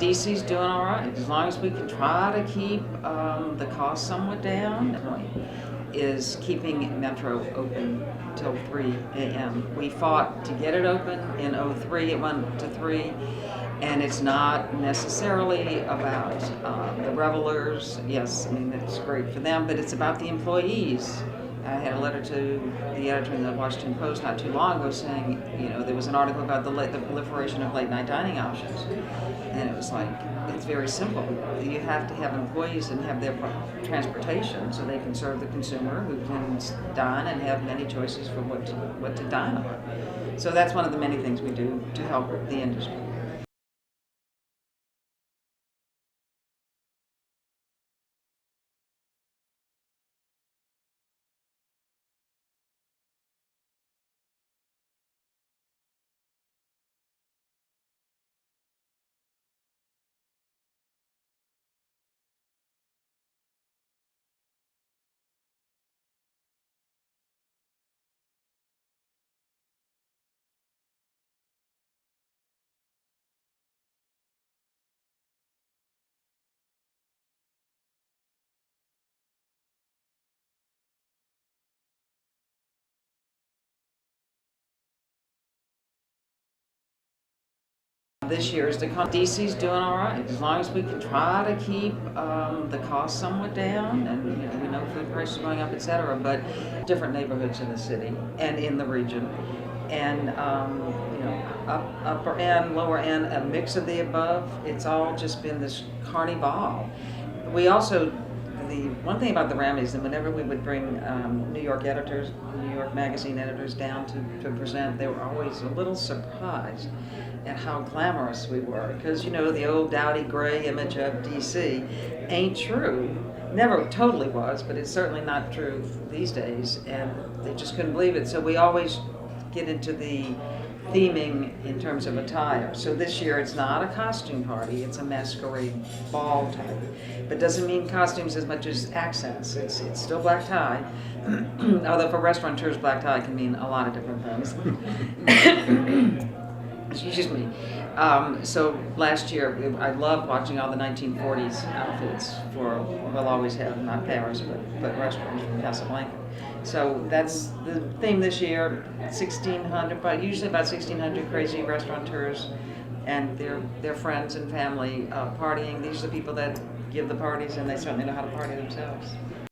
DC's doing all right. As long as we can try to keep the cost somewhat down, is keeping Metro open till 3 a.m. We fought to get it open in '03. It went to 3. And it's not necessarily about the revelers. Yes, I mean, it's great for them, but it's about the employees. I had a letter to the editor in the Washington Post not too long ago saying, there was an article about the proliferation of late night dining options. And it was like, it's very simple. You have to have employees and have their transportation so they can serve the consumer who can dine and have many choices for what to dine on. So that's one of the many things we do to help the industry. This year is the DC's doing all right. As long as we can try to keep the cost somewhat down, and we know food prices are going up, etc. But different neighborhoods in the city and in the region, and upper end, lower end, a mix of the above. It's all just been this carnival. We also the one thing about the Rammies, and whenever we would bring New York editors, New York Magazine editors down to present, they were always a little surprised at how glamorous we were. Because, the old dowdy gray image of DC ain't true. Never totally was, but it's certainly not true these days. And they just couldn't believe it. So we always get into the theming in terms of attire. So this year it's not a costume party, it's a masquerade ball type. But doesn't mean costumes as much as accents. It's still black tie. Although for restaurateurs, black tie can mean a lot of different things. Excuse me. So last year, I loved watching all the 1940s outfits for, we'll always have, not Paris, but restaurants from Casablanca. So that's the theme this year, 1,600, but usually about 1,600 crazy restaurateurs and their friends and family partying. These are the people that give the parties, and they certainly know how to party themselves.